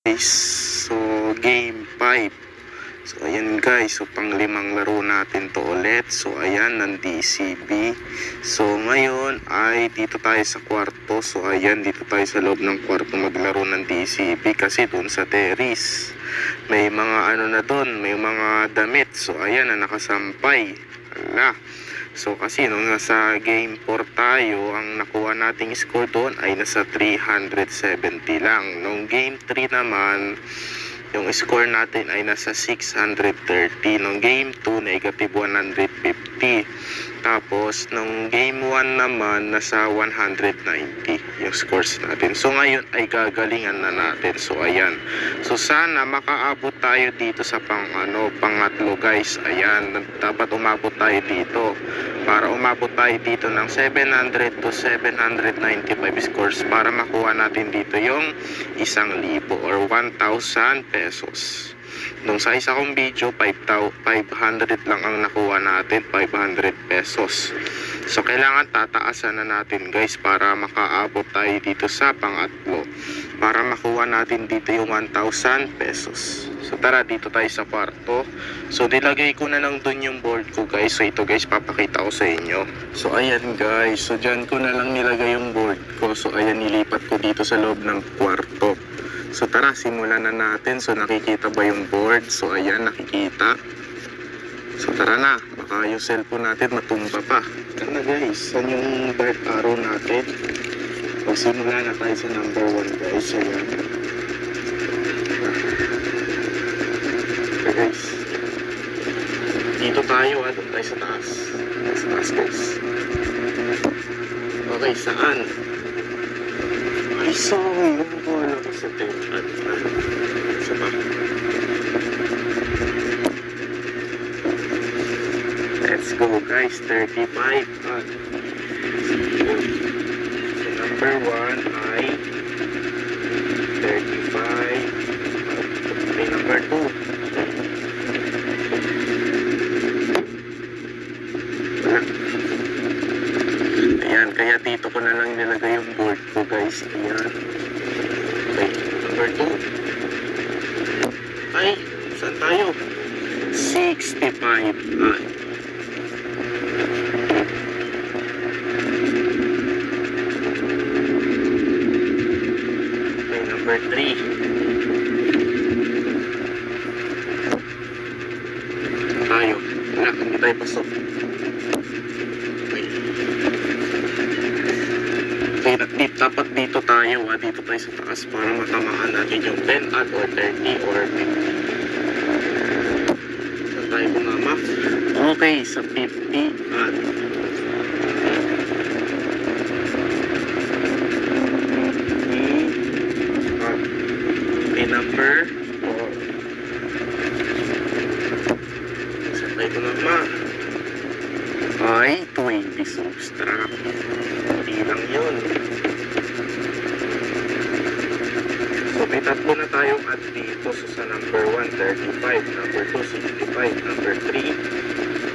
Guys, so game 5. So ayan guys, so pang limang laro natin to ulit. So ayan, ng DCB. So ngayon ay dito tayo sa kwarto. So ayan, dito tayo sa loob ng kwarto maglaro ng DCB kasi dun sa terrace may mga ano na dun, may mga damit. So ayan na nakasampay. Ala. So kasi nung nasa game 4 tayo, ang nakuha nating score doon ay nasa 370 lang. Nung game 3 naman, yung score natin ay nasa 630. Nung game 2, negative 150. Tapos, nung game 1 naman, nasa 190 yung scores natin. So, ngayon ay gagalingan na natin. So, ayan. So, sana makaabot tayo dito sa pangatlo guys. Ayan, dapat umabot tayo dito. Para umabot tayo dito ng 700 to 795 scores para makuha natin dito yung 1,000 or 1,000 pesos. Nung sa isa kong video, 500 lang ang nakuha natin, 500 pesos. So, kailangan tataasan na natin guys para makaabot tayo dito sa pangatlo. Para makuha natin dito yung 1,000 pesos. So, tara dito tayo sa kwarto. So, nilagay ko na lang dun yung board ko guys. So, ito guys, papakita ko sa inyo. So, ayan guys. So, dyan ko na lang nilagay yung board ko. So, ayan, nilipat ko dito sa loob ng kwarto. So tara, simulan na natin. So nakikita ba yung board? So ayan, nakikita. So tara na, baka yung cellphone natin matumba pa. Tara na guys, saan yung dart arrow natin? Magsimula na tayo sa number 1 guys. Ayan. Okay guys. Dito tayo doon tayo sa taas. Sa taas guys. Okay, saan? Ay, sorry. Wala ko sa tempat. Sama. Let's go guys. 35. So number 1 ay 35. Okay, number 2. Wala. Ayan, kaya dito ko na lang nilagay yung board ko guys. Ayan. Okay, number 2. Ay, saan tayo? 65. Okay, number 3. Tayo. Wala, hindi tayo pasok. Okay, dapat dito tayo, dito tayo sa taas para matamaan natin yung 10 or 30 or 50. Saan tayo bumama? Okay, sa 50 may number 4. Saan tayo bumama? Ay, 20 subtract. Hindi lang yun. So, may tatlo na tayong add dito. So, sa number 1, 35. Number 2, 65. Number 3,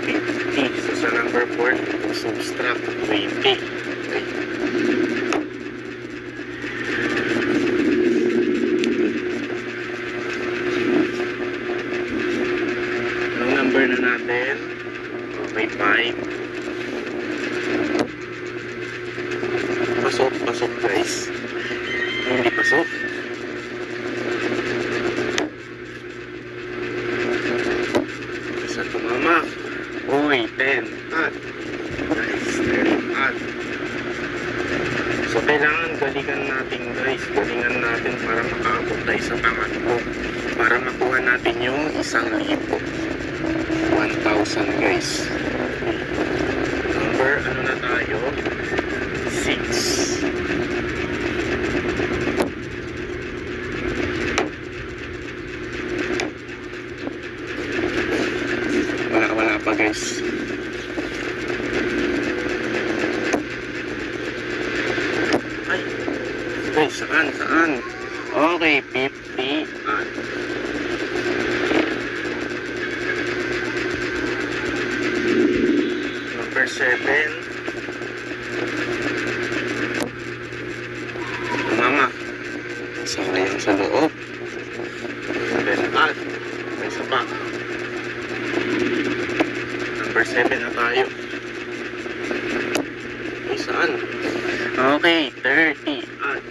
50. So, sa number 4, ito subtract 20. Okay. Anong number na natin? May 5. Pasok guys. Hindi pasok. Saan tumama? Uy, 10. Guys, 10. So, kailangan galingan natin guys. Galingan natin para makaabot tayo sa pangatlo. Para makuha natin yung 1,000. 1,000 guys. Number, ano na tayo? 6. Wala pa guys. Ay, guys, saan? Okay, 50. Number 7. Mama, sayang sa loob. Okay, 30 at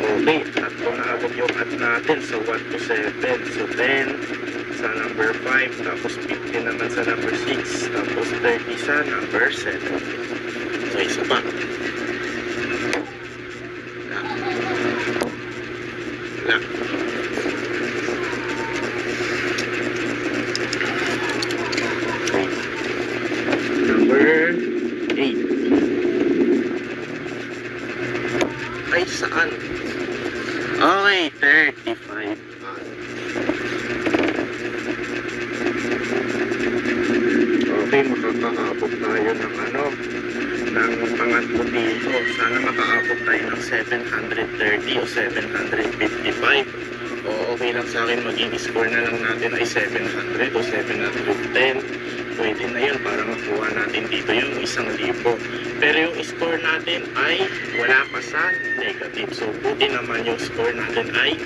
okay, tatlo na agad yung add natin sa 1 to 7. So 10 sa number 5, tapos 50 naman sa number 6, tapos 30 sa number 7. So isa pa. Wala. Okay. Number 8. Ay, saan? Okay, 35. Okay, makakaabot tayo ng ng pangatlo dito. Sana makaabot tayo ng 730 o 755. O okay lang sa akin, maging score na lang natin ay 700 o 710. Pwede na yun para makuha natin dito yung 1,000. Pero yung score natin ay wala pa sa negative. So buti naman yung score natin ay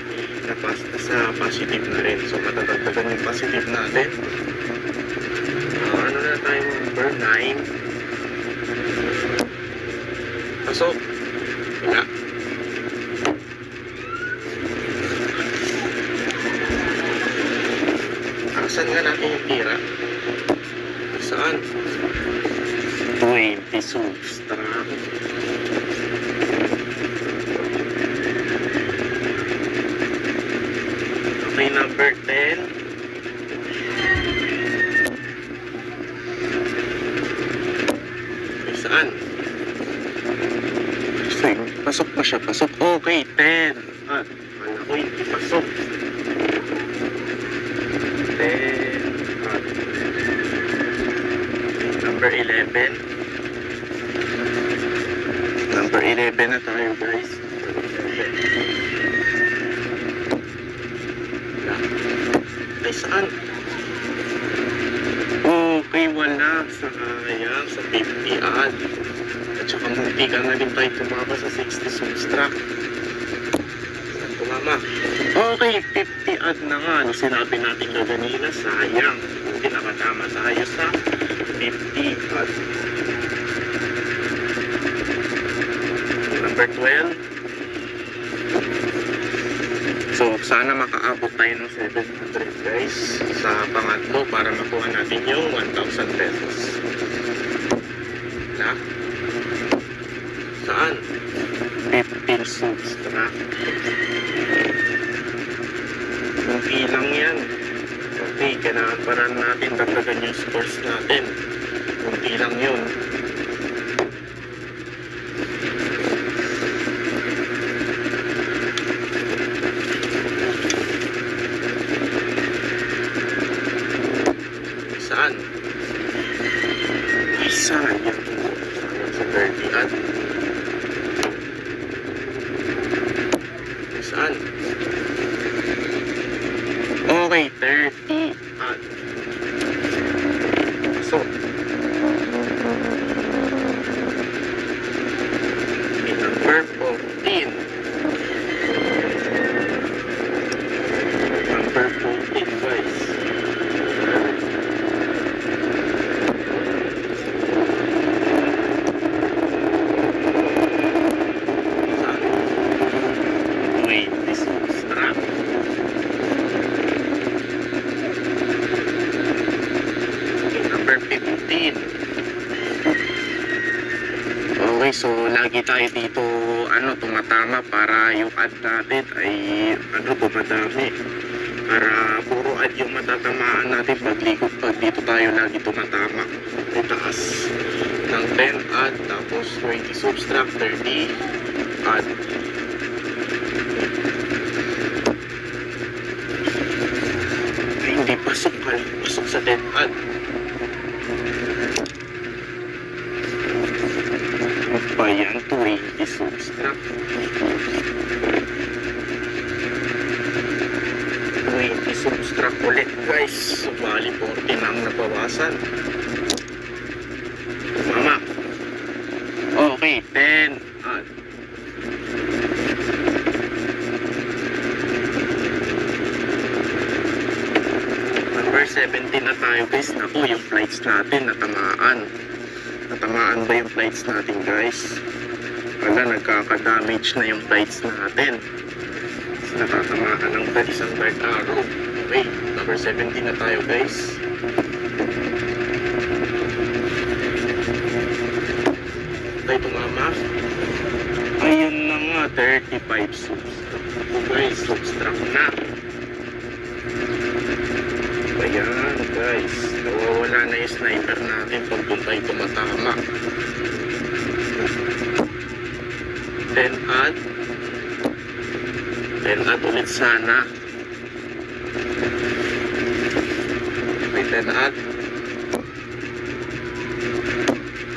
sa positive na rin. So matatagdagan yung positive natin. Ano na tayo, number 9. Pasok. Wala. Saan nga natin yung tira? Saan? 20 subtract. Okay, number 10. Okay, saan? Pasok ba siya? Pasok. Okay, 10. At wala ko hindi pasok. 10. At number 11. Number 11 na tayo, guys. Ay, saan? Okay, wala. Sayang sa 50 add. At saka munti ka na din tayo tumama sa 60 subtract. Saan tumama? Okay, 50 add na nga. Ano sinabi natin kaganina? Sayang. Hindi nakatama tayo sa 50 add. Number 12. So, sana makaabot tayo ng 700, guys, sa pangatlo para makuha natin yung 1,000 pesos. Na? Saan? 15 subtract. Kunti lang yan. Okay, kailangan pa rin natin dagdagan yung scores natin. Kunti lang yun. Saan? Ay, sayang. Sayang sa 30 add. Saan? Okay, 30 add. So, number 14. Number 14, guys. Okay, so lagi tayo dito tumatama para yung add natin ay dumadami. Para puro add yung matatamaan natin pag dito tayo lagi tumatama. Ay taas ng 10 add, tapos 20 subtract, 30 add. Ay, hindi pasok sa 10 add. Pa yan, 20 subtract. 20 subtract ulit, guys. So, bali 40 na ang nabawasan. Mama. Okay, 10 add. Number 16. 17 na tayo guys. Naku, yung flights natin natamaan. Natamaan ba yung flights natin guys? Wala, nagkaka-damage na yung flights natin. Natatamaan ng isang dark arrow. Okay, number 17 na tayo guys. Tayo tumama. Ayun na nga, 35 subtract. Okay guys, subtract na. Ayan guys, nawawala na yung sniper natin pag doon tayo tumatama. 10 add ulit sana. May 10 add.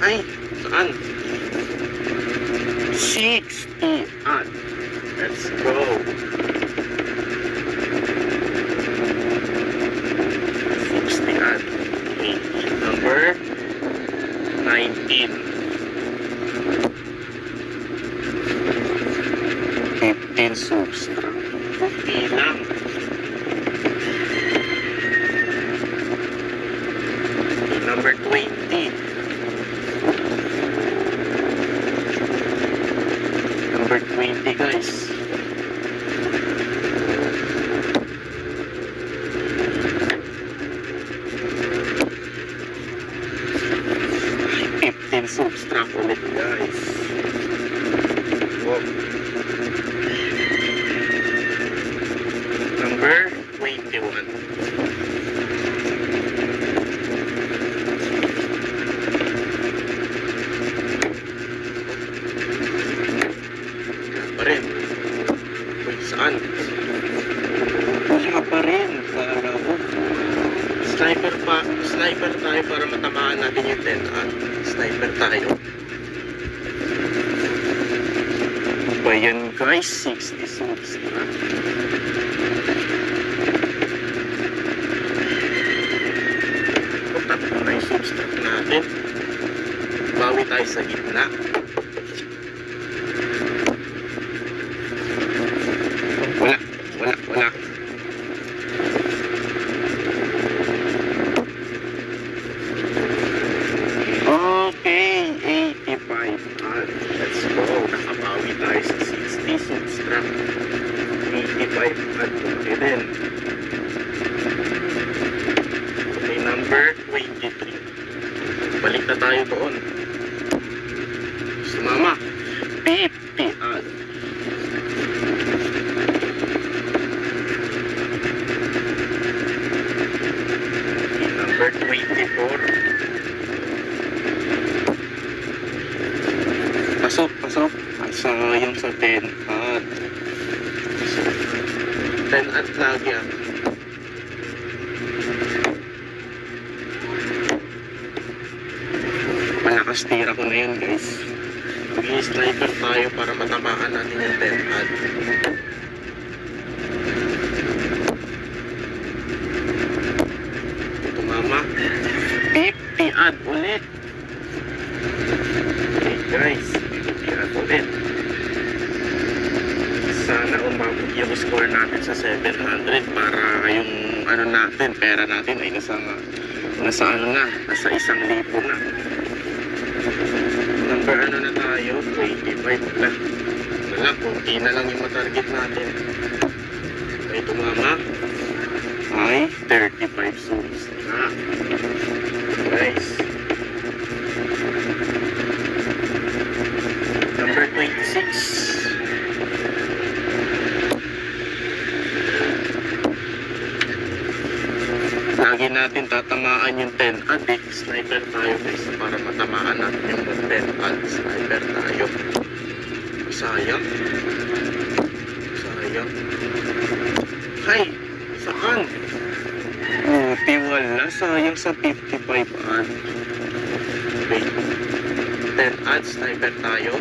Ay, saan? 60 add. Let's go. 60 add. Okay. Number 19. 15 subtract. Bilang. Number 20. Number 20 guys. Subtract ulit guys. Wow. Number 21. Pa rin. Uy, saan? Wala pa rin. Kala ko. Sniper tayo para matamaan natin yung 10 at sniper tayo. Ba yan guys? 60 subtract. Tatlo na yung subtract natin. Bawi tayo sa gitna. Wala. Okay, 85. Let's go. Nakabawi tayo sa 60 subtract. 85 at okay din. Okay, number 23. Balik na tayo doon. Sumama. 50 at. Okay, number 24. Pasok. Sayang sa 10 at 10 at lagi yan. Malakas tira ko na yun guys. Mag-i-sniper tayo para matamaan natin yung 10 at. Tumama. 50 at ulit. Okay guys. Ulit. Sana umabot yung score natin sa 700 para yung ano natin, pera natin ay nasa 1,000 na. Number ano na tayo? 25 na. Wala, kunti na lang yung matarget natin. Ay tumama. Ay 35 subs na. Guys. Number 26. Lagi natin tatamaan yung 10 ad. Sniper tayo guys para matamaan natin yung 10 ad. Sniper tayo. Sayang. Hay! Saan? Buti wala. Sayang sa 55 ad. Okay. 10 ad. Sniper tayo.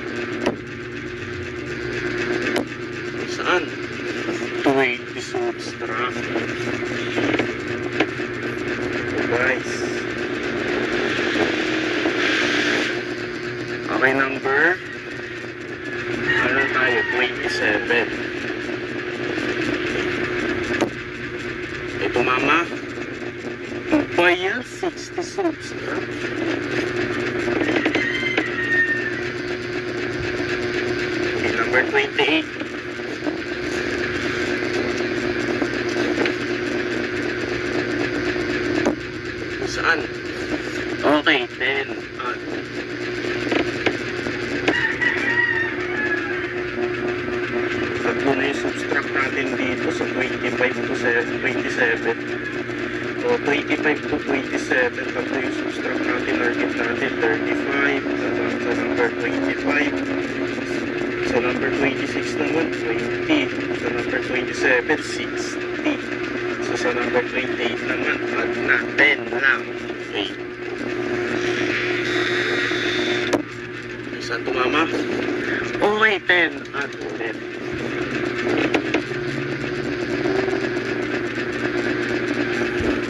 Saan? 20 subtract. Guys. Okay, number ano tayo? 27. Ito mama. ba yan? 60 subs na. Okay, number 28. Saan? Okay, 10. Tatlo na yung subtract natin dito sa 25 to 27. So, 25 to 27. Tatlo yung subtract natin. Target natin 35. Sa number 25. Sa number 26 naman, 20. Sa number 27, 60. So, sa number 28 naman, add na 10 lang. Okay. Saan tumama? Okay, 10. Add ulit.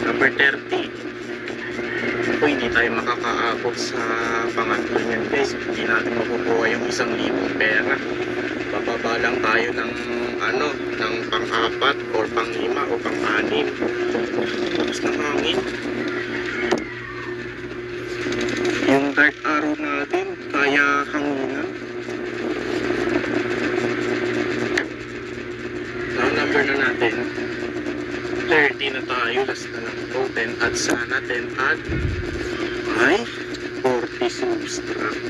Number 30. Ako, hindi tayo makakaabot sa pangatlo niyan, guys. Hindi natin makukuha yung 1,000 pera. Bababa lang tayo ng ng pang-4 or pang-5 o pang-6. Tapos ng hangin. Yung dark arrow natin, kaya hanginan. Number na natin. 30 na tayo, last na lang ito. 10 add sana, 10 add. Ay, 40 subtract.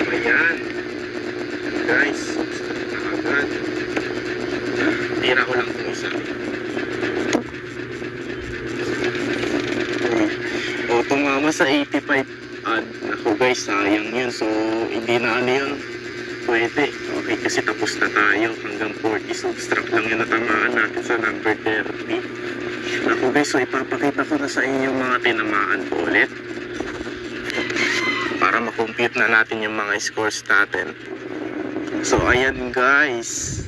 Ayan. Guys, subtract na agad. Tira ko lang itong isa. O, tumama sa 85 add. Ako guys, sayang yun. So, hindi na yun. Pwede. Okay, kasi tapos na tayo. Hanggang 40 subtract lang yung natamaan natin sa number 30. Ako guys, so ipapakita ko na sa inyo mga tinamaan ko ulit. Para makompute na natin yung mga scores natin. So, ayan guys.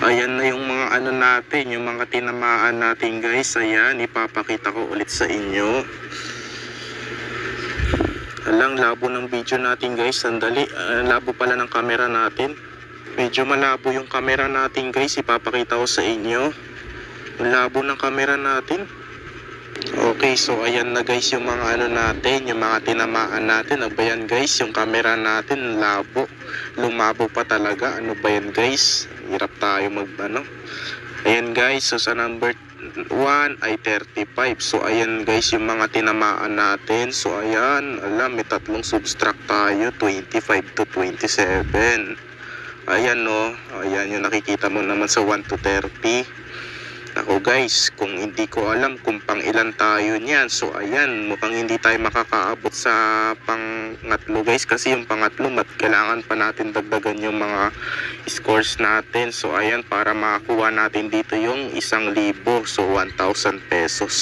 Ayan na yung mga natin, yung mga tinamaan natin guys. Ayan, ipapakita ko ulit sa inyo. Alang labo ng video natin guys, sandali, labo pala ng camera natin. Medyo malabo yung camera natin guys, ipapakita ko sa inyo. Labo ng camera natin. Okay, so ayan na guys yung mga natin, yung mga tinamaan natin. Ano ba yan guys, yung camera natin labo, lumabo pa talaga. Ano ba yan guys, hirap tayo ayan guys, so sa number 1 ay 35. So ayan guys yung mga tinamaan natin. So ayan, may tatlong subtract tayo, 25 to 27. Ayan ayan yung nakikita mo naman sa 1 to 30. Ako guys, kung hindi ko alam kung pang ilan tayo niyan. So ayan, mukhang hindi tayo makakaabot sa pangatlo guys, kasi yung pangatlo kailangan pa natin dagdagan yung mga scores natin. So ayan, para makakuha natin dito yung 1,000, so 1,000 pesos.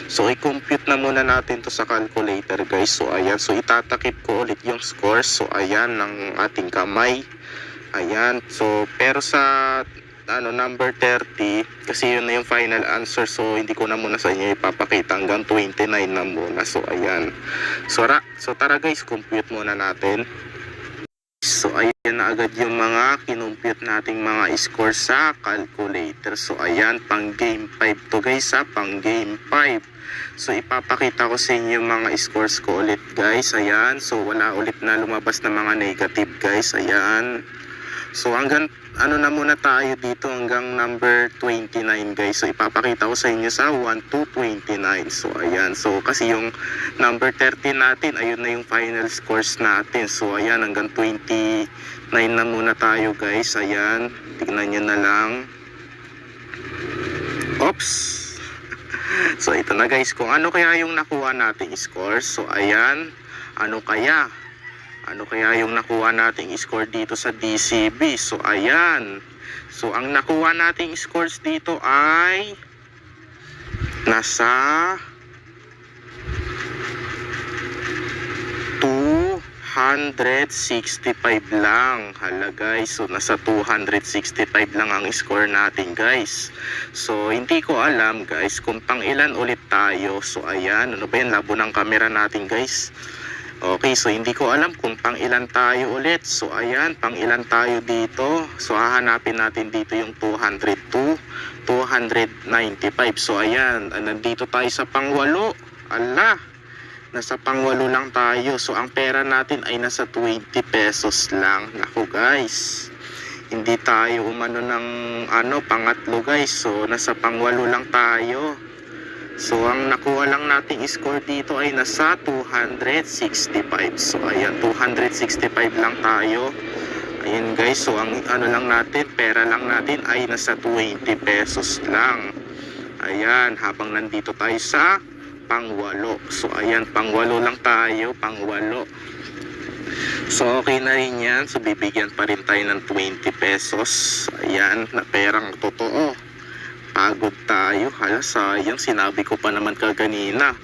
So i-compute na muna natin to sa calculator guys. So ayan, so itatakip ko ulit yung scores. So ayan, ng ating kamay. Ayan, so pero sa number 30, kasi yun na yung final answer, so hindi ko na muna sa inyo ipapakita, hanggang 29 na muna. So ayan, so tara guys, compute muna natin. So ayan na agad yung mga kinumpute nating mga score sa calculator. So ayan, pang game 5 to guys pang game 5. So ipapakita ko sa inyo yung mga scores ko ulit guys. Ayan, so wala ulit na lumabas na mga negative guys. Ayan, so hanggang na muna tayo dito hanggang number 29 guys. So ipapakita ko sa inyo sa 1 to 29. So ayan, so kasi yung number 30 natin, ayun na yung final scores natin. So ayan, hanggang 29 na muna tayo guys. Ayan, tignan nyo na lang. Oops. So ito na guys, kung ano kaya yung nakuha nating scores. So ayan, ano kaya yung nakuha nating score dito sa DCB. So ayan, so ang nakuha nating scores dito ay nasa 265 lang. Hala guys, so nasa 265 lang ang score natin guys. So hindi ko alam guys kung pang ilan ulit tayo. So ayan, ano ba yan, labo ng camera natin guys. Okay, so hindi ko alam kung pang ilan tayo ulit. So ayan, pang ilan tayo dito. So hahanapin natin dito yung 202, 295. So ayan, nandito tayo sa pangwalo. Ala, nasa pangwalo lang tayo. So ang pera natin ay nasa 20 pesos lang. Naku guys, hindi tayo umano ng pangatlo guys. So nasa pangwalo lang tayo. So ang nakuha lang nating score dito ay nasa 265. So ayan, 265 lang tayo. Ayan guys, so ang lang natin, pera lang natin ay nasa 20 pesos lang. Ayan, habang nandito tayo sa pangwalo. So ayan, pangwalo lang tayo, pangwalo. So okay na rin yan. So bibigyan pa rin tayo ng 20 pesos. Ayan, na perang totoo. Pagod tayo. Hala, sayang. Sinabi ko pa naman kaganina.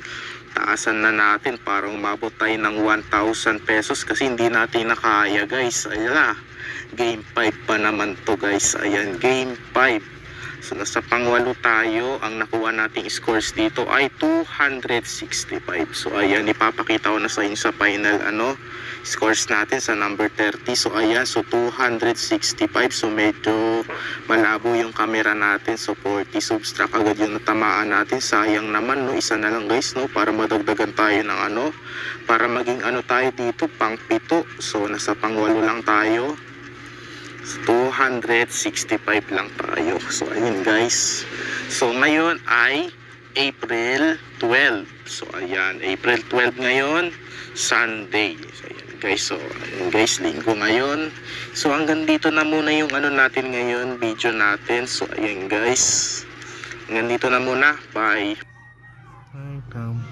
Taasan na natin para umabot tayo ng 1,000 pesos kasi hindi natin nakaya guys. Ayan, game 5 pa naman to guys. Ayan, game 5. So nasa pangwalo tayo. Ang nakuha nating scores dito ay 265. So ayan, ipapakita ko na sa inyo sa final scores natin sa number 30. So ayan, so 265. So medyo malabo yung camera natin. So 40 subtract agad yung natamaan natin. Sayang naman no, isa na lang guys no, para madagdagan tayo ng para maging tayo dito, pang 7. So nasa pangwalo lang tayo. 265 lang tayo. So ayun guys. So ngayon ay April 12. So ayan, April 12 ngayon, Sunday. So ayan guys. So ayun guys, linggo ngayon. So hanggang dito na muna yung natin ngayon, video natin. So ayan guys. Hanggang dito na muna. Bye.